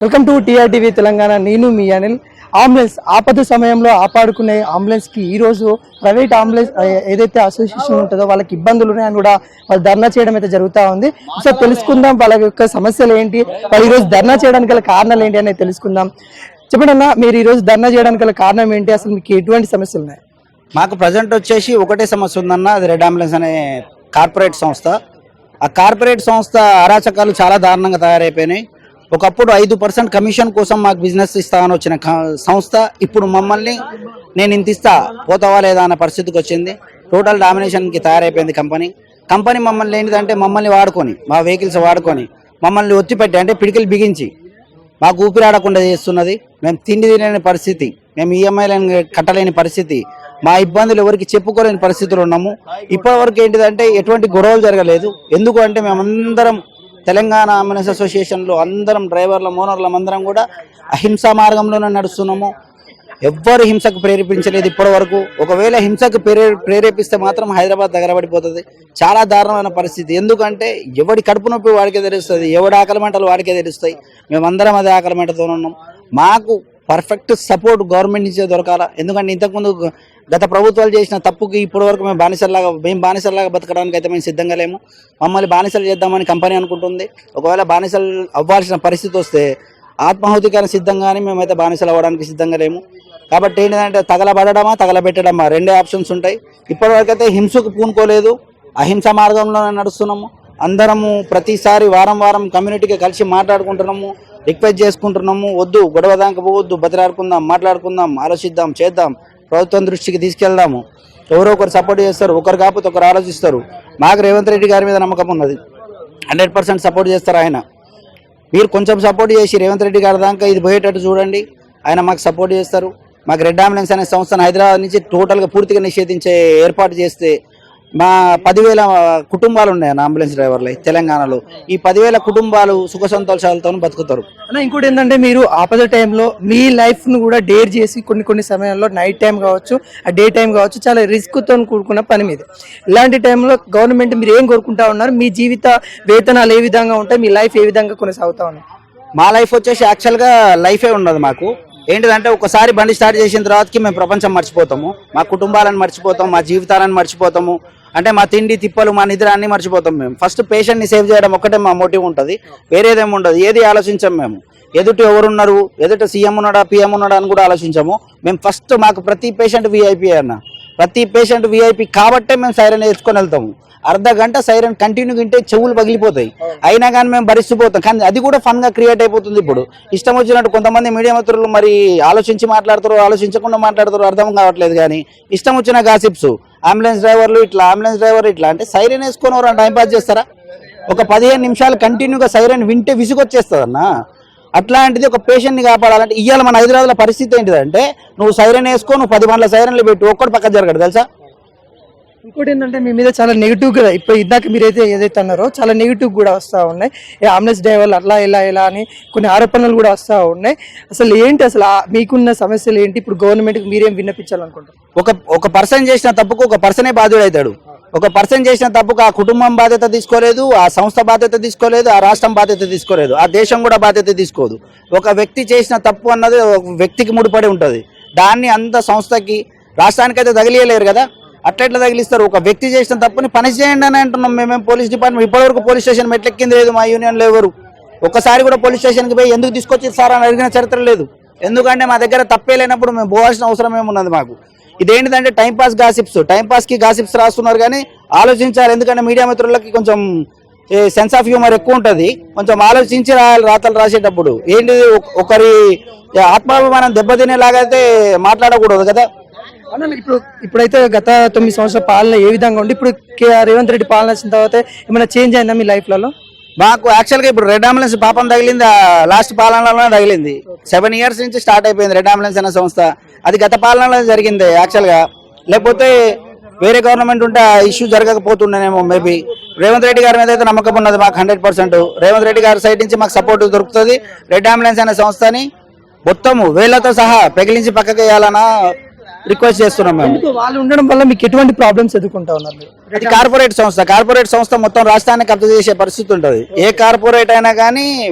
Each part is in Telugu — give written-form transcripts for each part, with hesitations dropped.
Welcome to TRTV Telangana. నేను మీ అనిల్. అంబులెన్స్ ఆపద సమయంలో ఆపాడుకునే అంబులెన్స్ కి ఈ రోజు ప్రైవేట్ అంబులెన్స్ ఏదైతే అసోసియేషన్ ఉంటుందో వాళ్ళకి ఇబ్బందులు ఉన్నాయని కూడా వాళ్ళు ధర్నా చేయడం అయితే జరుగుతూ ఉంది. సో తెలుసుకుందాం వాళ్ళ యొక్క సమస్యలు ఏంటి, వాళ్ళు ఈ రోజు ధర్నా చేయడానికి గల కారణాలు ఏంటి అనేది తెలుసుకుందాం. చెప్పండి అన్న, మీరు ఈ రోజు ధర్నా చేయడానికి గల కారణం ఏంటి, అసలు మీకు ఎటువంటి సమస్యలు ఉన్నాయి? మాకు ప్రజెంట్ వచ్చేసి ఒకటే సమస్య ఉందన్న, అది రెడ్ అంబులెన్స్ అనే కార్పొరేట్ సంస్థ. ఆ కార్పొరేట్ సంస్థ అరాచకాలు చాలా దారుణంగా తయారైపోయినాయి. ఒకప్పుడు 5% కమిషన్ కోసం మాకు బిజినెస్ ఇస్తామని వచ్చిన సంస్థ ఇప్పుడు మమ్మల్ని నేను ఇంత ఇస్తా పోతావా లేదా అన్న పరిస్థితికి వచ్చింది. టోటల్ డామినేషన్కి తయారైపోయింది కంపెనీ మమ్మల్ని ఏంటిదంటే మమ్మల్ని వాడుకొని, మా వెహికల్స్ వాడుకొని మమ్మల్ని ఒత్తిపెట్టి, అంటే పిడికిలు బిగించి మాకు ఊపిరాడకుండా చేస్తున్నది. మేము తిండి తినలేని పరిస్థితి, మేము ఈఎంఐలను కట్టలేని పరిస్థితి, మా ఇబ్బందులు ఎవరికి చెప్పుకోలేని పరిస్థితులు ఉన్నాము. ఇప్పటివరకు ఏంటిదంటే ఎటువంటి గొడవలు జరగలేదు. ఎందుకు అంటే మేమందరం తెలంగాణ అంబులెన్స్ అసోసియేషన్లో అందరం డ్రైవర్ల ఓనర్లం అందరం కూడా అహింసా మార్గంలోనే నడుస్తున్నాము. ఎవ్వరు హింసకు ప్రేరేపించలేదు ఇప్పటి వరకు. ఒకవేళ హింసకు ప్రేరేపిస్తే మాత్రం హైదరాబాద్ దగ్గర పడిపోతుంది. చాలా దారుణమైన పరిస్థితి. ఎందుకంటే ఎవడి కడుపు నొప్పి వాడికే తెలుస్తుంది, ఎవడి ఆకలి మంటలు వాడికే తెలుస్తాయి. మేమందరం అదే ఆకలి మంటతో ఉన్నాం. మాకు పర్ఫెక్ట్ సపోర్ట్ గవర్నమెంట్ నుంచే దొరకాల. ఎందుకంటే ఇంతకుముందు గత ప్రభుత్వాలు చేసిన తప్పుకి ఇప్పటి వరకు మేము బానిసల్లాగా బతకడానికి అయితే మేము సిద్ధంగా లేము. మమ్మల్ని బానిసలు చేద్దామని కంపెనీ అనుకుంటుంది. ఒకవేళ బానిసలు అవ్వాల్సిన పరిస్థితి వస్తే ఆత్మాహుతికైనా సిద్ధంగానే మేమైతే బానిసలు అవ్వడానికి సిద్ధంగా లేము. కాబట్టి ఏంటంటే తగలబడమా తగలబెట్టడమా రెండే ఆప్షన్స్ ఉంటాయి. ఇప్పటివరకు అయితే హింసకు పూనుకోలేదు, అహింస మార్గంలోనే నడుస్తున్నాము. అందరము ప్రతిసారి వారం కమ్యూనిటీకి కలిసి మాట్లాడుకుంటున్నాము, రిక్వెస్ట్ చేసుకుంటున్నాము. వద్దు గొడవ దాకా పోవద్దు, బతిలాడుకుందాం, మాట్లాడుకుందాం, ఆలోచిద్దాం, చేద్దాం, ప్రభుత్వం దృష్టికి తీసుకెళ్దాము. ఎవరో ఒకరు సపోర్ట్ చేస్తారు, ఒకరు కాకపోతే ఒకరు ఆలోచిస్తారు. మాకు రేవంత్ రెడ్డి గారి మీద నమ్మకం ఉన్నది, 100% సపోర్ట్ చేస్తారు ఆయన. మీరు కొంచెం సపోర్ట్ చేసి రేవంత్ రెడ్డి గారి దాకా ఇది పోయేటట్టు చూడండి, ఆయన మాకు సపోర్ట్ చేస్తారు. మాకు రెడ్ అంబులెన్స్ అనే సంస్థను హైదరాబాద్ నుంచి టోటల్గా పూర్తిగా నిషేధించే ఏర్పాటు చేస్తే మా 10,000 కుటుంబాలు ఉన్నాయి అన్న అంబులెన్స్ డ్రైవర్లు తెలంగాణలో. ఈ 10,000 కుటుంబాలు సుఖ సంతోషాలతో బతుకుతారు. అన్న ఇంకోటి ఏంటంటే, మీరు ఆపద టైంలో మీ లైఫ్ ను కూడా డేర్ చేసి కొన్ని సమయాల్లో నైట్ టైం కావచ్చు, డే టైం కావచ్చు, చాలా రిస్క్ తో కూడుకున్న పని మీద. ఇలాంటి టైంలో గవర్నమెంట్ మీరు ఏం కోరుకుంటా ఉన్నారు? మీ జీవిత వేతనాలు ఏ విధంగా ఉంటాయి, మీ లైఫ్ ఏ విధంగా కొనసాగుతా ఉన్నాయి? మా లైఫ్ వచ్చేసి యాక్చువల్గా లైఫే ఉండదు మాకు. ఏంటిదంటే ఒకసారి బండి స్టార్ట్ చేసిన తర్వాతకి మేము ప్రపంచం మర్చిపోతాము, మా కుటుంబాలను మర్చిపోతాం, మా జీవితాలను మర్చిపోతాము. అంటే మా తిండి తిప్పలు, మా నిద్ర అన్ని మర్చిపోతాం. మేము ఫస్ట్ పేషెంట్ని సేవ్ చేయడం ఒక్కటే మా మోటివ్ ఉంటుంది, వేరేదేమి ఉండదు. ఏది ఆలోచించాం మేము. ఎదుటి ఎవరున్నారు, ఎదుట సీఎం ఉన్నాడా పిఎం ఉన్నాడా అని కూడా ఆలోచించాము. మేము ఫస్ట్ మాకు ప్రతి పేషెంట్ విఐపీ అన్న, ప్రతి పేషెంట్ విఐపీ కాబట్టే మేము సైరన్ వేసుకొని వెళ్తాము. అర్ధ గంట సైరన్ కంటిన్యూ వింటే చెవులు పగిలిపోతాయి, అయినా కానీ మేము భరిస్తుపోతాం. కానీ అది కూడా ఫన్గా క్రియేట్ అయిపోతుంది. ఇప్పుడు ఇష్టం వచ్చినట్టు కొంతమంది మీడియా మిత్రులు మరి ఆలోచించి మాట్లాడతారు, ఆలోచించకుండా మాట్లాడతారు, అర్థం కావట్లేదు. కానీ ఇష్టం వచ్చిన గాసిప్స్, అంబులెన్స్ డ్రైవర్లు ఇట్లా, అంబులెన్స్ డ్రైవర్ ఇట్లా అంటే సైరన్ వేసుకొని ఎవరైనా టైంపాస్ చేస్తారా? ఒక 15 నిమిషాలు కంటిన్యూగా సైరన్ వింటే విసుగొచ్చేస్తుంది అన్న. అట్లాంటిది ఒక పేషెంట్ని కాపాడాలంటే ఇవాళ మన హైదరాబాద్లో పరిస్థితి ఏంటిదంటే, నువ్వు సైరన్ వేసుకో, నువ్వు 10 మంది సైరన్లు పెట్టి ఒక్కడు పక్క జరగడు తెలుసా. ఇంకోటి ఏంటంటే, మీ మీద చాలా నెగిటివ్ కూడా ఇప్పుడు ఇందాక మీరైతే ఏదైతే అన్నారో చాలా నెగిటివ్ కూడా వస్తూ ఉన్నాయి. అంబులెన్స్ డ్రైవర్లు అట్లా ఇలా అని కొన్ని ఆరోపణలు కూడా వస్తూ ఉన్నాయి. అసలు ఏంటి, అసలు మీకున్న సమస్యలు ఏంటి? ఇప్పుడు గవర్నమెంట్కి మీరేం విన్నపించాలనుకుంటారు? ఒక పర్సన్ చేసిన తప్పుకు ఒక పర్సనే బాధ్యుడవుతాడు. ఒక పర్సన్ చేసిన తప్పుకు ఆ కుటుంబం బాధ్యత తీసుకోలేదు, ఆ సంస్థ బాధ్యత తీసుకోలేదు, ఆ రాష్ట్రం బాధ్యత తీసుకోలేదు, ఆ దేశం కూడా బాధ్యత తీసుకోదు. ఒక వ్యక్తి చేసిన తప్పు అన్నది ఒక వ్యక్తికి ముడిపడి ఉంటుంది. దాన్ని అంత సంస్థకి, రాష్ట్రానికైతే తగిలియలేరు కదా. అట్లా తగిలిస్తారు. ఒక వ్యక్తి చేసిన తప్పుని పనిష్ చేయండి అని అంటున్నాం మేమేం. పోలీస్ డిపార్ట్మెంట్ ఇప్పటివరకు పోలీస్ స్టేషన్ మెట్లెక్కింది లేదు మా యూనియన్లో ఎవరు. ఒక్కసారి కూడా పోలీస్ స్టేషన్కి పోయి ఎందుకు తీసుకొచ్చి సార్ అని అడిగిన చరిత్ర లేదు. ఎందుకంటే మా దగ్గర తప్పే లేనప్పుడు మేము పోవాల్సిన అవసరం ఏమున్నది మాకు. ఇదేంటిదంటే టైంపాస్ గాసిప్స్ రాస్తున్నారు. కానీ ఆలోచించాలి. ఎందుకంటే మీడియా మిత్రులకి కొంచెం సెన్స్ ఆఫ్ హ్యూమర్ ఎక్కువ ఉంటుంది. కొంచెం ఆలోచించి రాతలు రాసేటప్పుడు ఏంటి ఒకరి ఆత్మాభిమానం దెబ్బతినేలాగైతే మాట్లాడకూడదు కదా. ఇప్పుడైతే గత 9 సంవత్సరాల పాలన ఏ విధంగా ఉండి ఇప్పుడు రేవంత్ రెడ్డి పాలన వచ్చిన తర్వాత ఏమైనా చేంజ్ అయిందా మీ లైఫ్లలో? మాకు యాక్చువల్గా ఇప్పుడు రెడ్ అంబులెన్స్ పాపం తగిలింది లాస్ట్ పాలనలోనే తగిలింది. 7 ఇయర్స్ నుంచి స్టార్ట్ అయిపోయింది రెడ్ అంబులెన్స్ అనే సంస్థ. అది గత పాలనలో జరిగింది యాక్చువల్గా. లేకపోతే వేరే గవర్నమెంట్ ఉంటే ఆ ఇష్యూ జరగకపోతుండేనేమో మేబీ. రేవంత్ రెడ్డి గారి మీద అయితే నమ్మకం ఉన్నది మాకు 100%. రేవంత్ రెడ్డి గారి సైడ్ నుంచి మాకు సపోర్ట్ దొరుకుతుంది. రెడ్ అంబులెన్స్ అనే సంస్థని మొత్తము వేళ్లతో సహా పెగిలించి పక్కకి వేయాలన్నా రిక్వెస్ట్ చేస్తున్నాం మేము. ఎందుకు వాళ్ళు ఉండడం వల్ల మీకు ఎటువంటి ప్రాబ్లమ్స్ ఎదుర్కొంటా ఉన్నారు మీరు? అది కార్పొరేట్ సంస్థ మొత్తం రాష్ట్రాన్ని కబ్జా చేసే పరిస్థితి ఉంటుంది. ఏ కార్పొరేట్ అయినా కానీ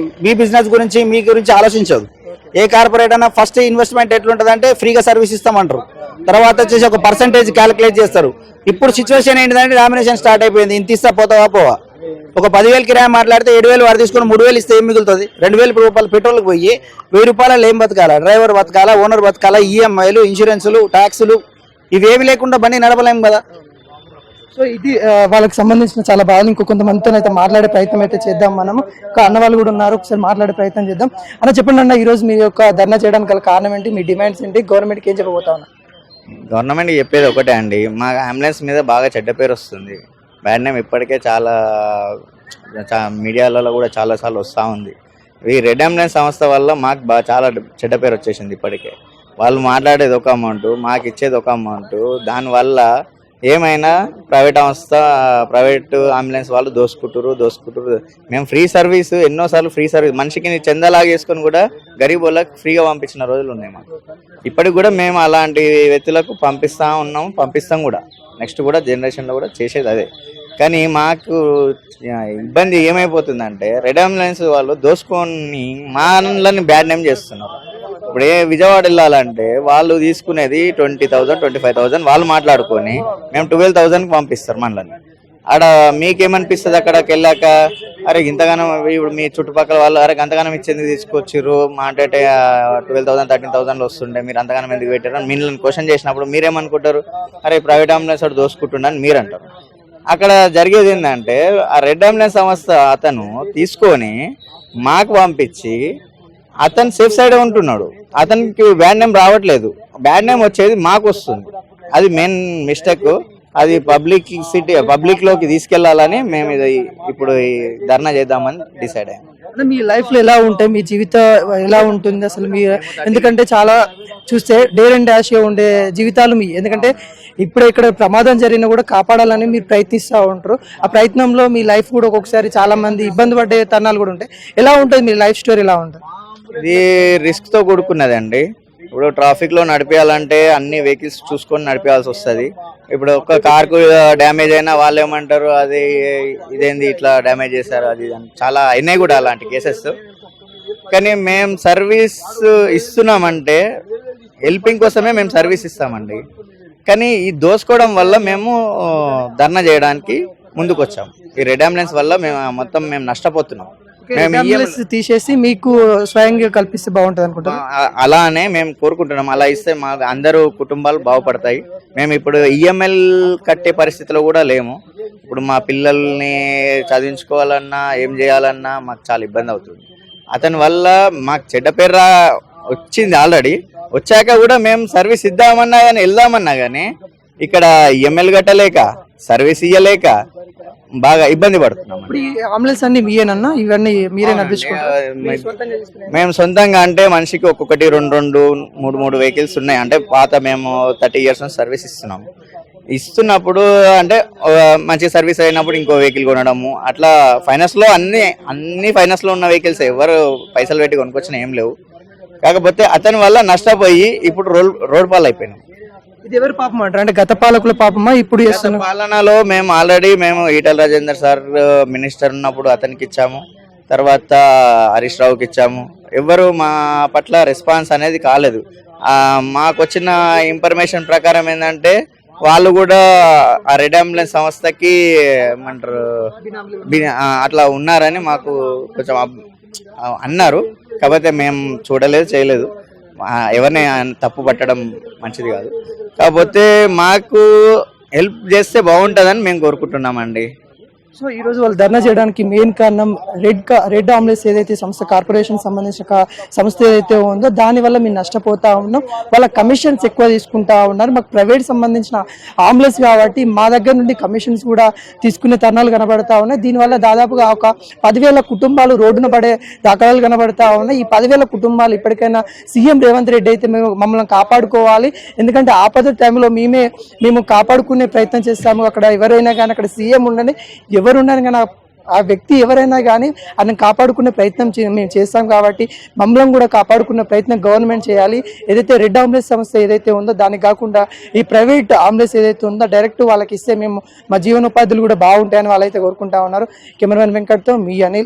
మీ బిజినెస్ గురించి మీ గురించి ఆలోచించదు. ఏ కార్పొరేట్ అయినా ఫస్ట్ ఇన్వెస్ట్మెంట్ ఎట్లుంటుంది అంటే ఫ్రీగా సర్వీస్ ఇస్తామంటారు, తర్వాత వచ్చేసి ఒక పర్సంటేజ్ క్యాలిక్యులేట్ చేస్తారు. ఇప్పుడు సిచ్యువేషన్ ఏంటంటే డామినేషన్ స్టార్ట్ అయిపోయింది. ఇంత ఇస్తా పోవా ఒక 10,000 కిరాయి మాట్లాడితే 7,000 వాడు తీసుకుని 3,000 ఇస్తే ఏం మిగులుతుంది? 2,000 రూపాయలు పెట్రోల్కి పోయి 1,000 రూపాయలు ఏం బతకాలా? డ్రైవర్ బతకాలా, ఓనర్ బతకాలా, ఈఎంఐలు, ఇన్సూరెన్సులు, ట్యాక్సులు ఇవేమి లేకుండా బండి నడపలేము కదా. సో ఇది వాళ్ళకి సంబంధించిన చాలా బాధలు. ఇంకో కొంతమందితో అయితే మాట్లాడే ప్రయత్నం అయితే చేద్దాం. మనము ఒక అన్న వాళ్ళు కూడా ఉన్నారు, ఒకసారి మాట్లాడే ప్రయత్నం చేద్దాం. అన్న చెప్పండి అన్న, ఈ రోజు మీ యొక్క ధర్నా చేయడానికి గల కారణం ఏంటి? మీ డిమాండ్స్ ఏంటి? గవర్నమెంట్కి ఏం చెప్పబోతా ఉన్నా? గవర్నమెంట్ చెప్పేది ఒకటే అండి, మా అంబులెన్స్ మీద బాగా చెడ్డ పేరు వస్తుంది. బ్యాడ్ నేమ్ ఇప్పటికే చాలా మీడియాలలో కూడా చాలాసార్లు వస్తూ ఉంది. ఈ రెడ్ అంబులెన్స్ సంస్థ వల్ల మాకు చాలా చెడ్డ పేరు వచ్చేసింది. ఇప్పటికే వాళ్ళు మాట్లాడేది ఒక అమౌంట్, మాకు ఇచ్చేది ఒక అమౌంట్. దానివల్ల ఏమైనా ప్రైవేట్ అంబులెన్స్ వాళ్ళు దోసుకుంటారు. మేము ఫ్రీ సర్వీస్ ఎన్నోసార్లు ఫ్రీ సర్వీస్ మనిషికి చందాలాగా వేసుకొని కూడా గరీబ్ వాళ్ళకి ఫ్రీగా పంపించిన రోజులు ఉన్నాయి మాకు. ఇప్పటికి కూడా మేము అలాంటి వ్యక్తులకు పంపిస్తాం కూడా. నెక్స్ట్ కూడా జనరేషన్లో కూడా చేసేది అదే. కానీ మాకు ఇబ్బంది ఏమైపోతుందంటే రెడ్ అంబులెన్స్ వాళ్ళు దోసుకొని మనల్ని బ్యాడ్ నేమ్ చేస్తున్నారు. ఇప్పుడు విజయవాడ వెళ్ళాలంటే వాళ్ళు తీసుకునేది 20,000 25,000 వాళ్ళు మాట్లాడుకొని మేము 12,000కి పంపిస్తారు మనల్ని. ఆడ మీకేమనిపిస్తుంది అక్కడికి వెళ్ళాక? అరే ఇంతగానో ఇప్పుడు మీ చుట్టుపక్కల వాళ్ళు అరే అంతగానం ఇచ్చేందుకు తీసుకొచ్చిర్రు, మా అంటే 12,000 13,000 వస్తుండే మీరు అంతగానం ఎందుకు పెట్టారు అని మిమ్మల్ని క్వశ్చన్ చేసినప్పుడు మీరేమనుకుంటారు? అరే ప్రైవేట్ అంబులెన్స్ వాడు దోసుకుంటుండని మీరు అంటారు. అక్కడ జరిగేది ఏంటంటే ఆ రెడ్ అంబులెన్స్ సంస్థ అతను తీసుకొని మాకు పంపించి అతను సేఫ్ సైడ్ ఉంటున్నాడు. అతనికి బ్యాడ్ నేమ్ రావట్లేదు, బ్యాడ్ నేమ్ వచ్చేది మాకు వస్తుంది. అది మెయిన్ మిస్టేక్. అది పబ్లిక్ లోకి తీసుకెళ్లాలని మేము ఇది ఇప్పుడు ఈ ధర్నా చేద్దామని డిసైడ్ అయ్యాం. మీ లైఫ్ లో ఎలా ఉంటాయి, మీ జీవితం ఎలా ఉంటుంది అసలు? మీ ఎందుకంటే చాలా చూస్తే డేర్ అండ్ డాష్ ఉండే జీవితాలు మీ. ఎందుకంటే ఇప్పుడు ఇక్కడ ప్రమాదం జరిగినా కూడా కాపాడాలని మీరు ప్రయత్నిస్తూ ఉంటారు. ఆ ప్రయత్నంలో మీ లైఫ్ కూడా ఒక్కొక్కసారి చాలా మంది ఇబ్బంది పడే తరుణాలు కూడా ఉంటాయి. ఎలా ఉంటుంది మీ లైఫ్ స్టోరీ? ఎలా ఉంటుంది? ఇది రిస్క్ తో కూడుకున్నది అండి. ఇప్పుడు ట్రాఫిక్ లో నడిపేయాలంటే అన్ని వెహికల్స్ చూసుకొని నడిపేయాల్సి వస్తుంది. ఇప్పుడు ఒక కార్కు డ్యామేజ్ అయినా వాళ్ళు ఏమంటారు, అది ఇదేంది ఇట్లా డ్యామేజ్ చేశారు, అది చాలా అయినాయి కూడా అలాంటి కేసెస్. కానీ మేము సర్వీస్ ఇస్తున్నామంటే హెల్పింగ్ కోసమే మేము సర్వీస్ ఇస్తామండి. కానీ ఈ దోసుకోవడం వల్ల మేము ధర్నా చేయడానికి ముందుకు వచ్చాం. ఈ రెడ్ అంబులెన్స్ వల్ల మేము నష్టపోతున్నాం. తీసేసి మీకు స్వయంగా కల్పిస్తే బాగుంటుంది అనుకుంటాం. అలానే మేము కోరుకుంటున్నాం. అలా ఇస్తే మా అందరూ కుటుంబాలు బాగుపడతాయి. మేము ఇప్పుడు ఈఎంఐ కట్టే పరిస్థితిలో కూడా లేము. ఇప్పుడు మా పిల్లల్ని చదివించుకోవాలన్నా ఏం చేయాలన్నా మాకు చాలా ఇబ్బంది అవుతుంది. అతని వల్ల మాకు చెడ్డ పేరు వచ్చింది ఆల్రెడీ. వచ్చాక కూడా మేము సర్వీస్ ఇద్దామన్నా కానీ వెళ్దామన్నా కానీ ఇక్కడ ఈఎంఐలు కట్టలేక సర్వీస్ ఇయ్యలేక బాగా ఇబ్బంది పడుతున్నాం. అంబులెన్స్ అన్ని మీరేనన్నా? ఇవన్నీ మీరే నడిపించుకుంటారు? మేము సొంతంగా అంటే మనిషికి ఒక్కొక్కటి 2-3 వెహికల్స్ ఉన్నాయి. అంటే పాత మేము 30 years నుంచి సర్వీస్ ఇస్తున్నప్పుడు అంటే మంచి సర్వీస్ అయినప్పుడు ఇంకో వెహికల్ కొనడము అట్లా. ఫైనాన్స్ లో అన్ని ఫైనాన్స్ లో ఉన్న వెహికల్స్ ఎవరు పైసలు పెట్టి కొనుక్కొచ్చినా ఏం లేవు. కాకపోతే అతని వల్ల నష్టపోయి ఇప్పుడు రోడ్ పాలు అయిపోయినాం. ఇది ఎవరు పాపం అంటారు? అంటే గత పాలకుల పాపమా ఇప్పుడు చేస్తున్న పాలనలో? మేము already Etela Rajender sir minister ఉన్నప్పుడు అతనికి ఇచ్చాము, తర్వాత హరీష్ రావుకి ఇచ్చాము. ఎవరు మా పట్ల రెస్పాన్స్ అనేది కాలేదు. మాకు వచ్చిన ఇన్ఫర్మేషన్ ప్రకారం ఏంటంటే వాళ్ళు కూడా ఆ రెడ్ అంబులెన్స్ సంస్థకి ఏమంటారు అట్లా ఉన్నారని మాకు కొంచెం అన్నారు. కాకపోతే మేము చూడలేదు, చేయలేదు. ఎవరిని తప్పు పట్టడం మంచిది కాదు. కాకపోతే మాకు హెల్ప్ చేస్తే బాగుంటుందని మేము కోరుకుంటున్నామండి. సో ఈ రోజు వాళ్ళు ధర్నా చేయడానికి మెయిన్ కారణం రెడ్ అంబులెన్స్ ఏదైతే సంస్థ కార్పొరేషన్ సంబంధించిన సంస్థ ఏదైతే ఉందో దానివల్ల మేము నష్టపోతా ఉన్నాం. వాళ్ళ కమిషన్స్ ఎక్కువ తీసుకుంటా ఉన్నారు. మాకు ప్రైవేట్ సంబంధించిన అంబులెన్స్ కాబట్టి మా దగ్గర నుండి కమిషన్స్ కూడా తీసుకునే తరుణాలు కనబడతా ఉన్నాయి. దీనివల్ల దాదాపుగా ఒక 10,000 కుటుంబాలు రోడ్డున పడే దాఖలాలు కనబడతా ఉన్నాయి. ఈ 10,000 కుటుంబాలు ఇప్పటికైనా సీఎం రేవంత్ రెడ్డి అయితే మమ్మల్ని కాపాడుకోవాలి. ఎందుకంటే ఆపద టైంలో మేము కాపాడుకునే ప్రయత్నం చేస్తాము. అక్కడ ఎవరైనా కానీ అక్కడ సీఎం ఉండని ఎవరున్నారు కానీ ఆ వ్యక్తి ఎవరైనా కానీ ఆయన కాపాడుకునే ప్రయత్నం మేము చేస్తాం కాబట్టి మమ్మల్ని కూడా కాపాడుకునే ప్రయత్నం గవర్నమెంట్ చేయాలి. ఏదైతే రెడ్ అంబులెన్స్ సంస్థ ఏదైతే ఉందో దానికి కాకుండా ఈ ప్రైవేట్ అంబులెన్స్ ఏదైతే ఉందో డైరెక్ట్ వాళ్ళకి ఇస్తే మేము మా జీవనోపాధులు కూడా బాగుంటాయని వాళ్ళైతే కోరుకుంటా ఉన్నారు. కెమెరామెన్ వెంకట్తో మీ అనిల్.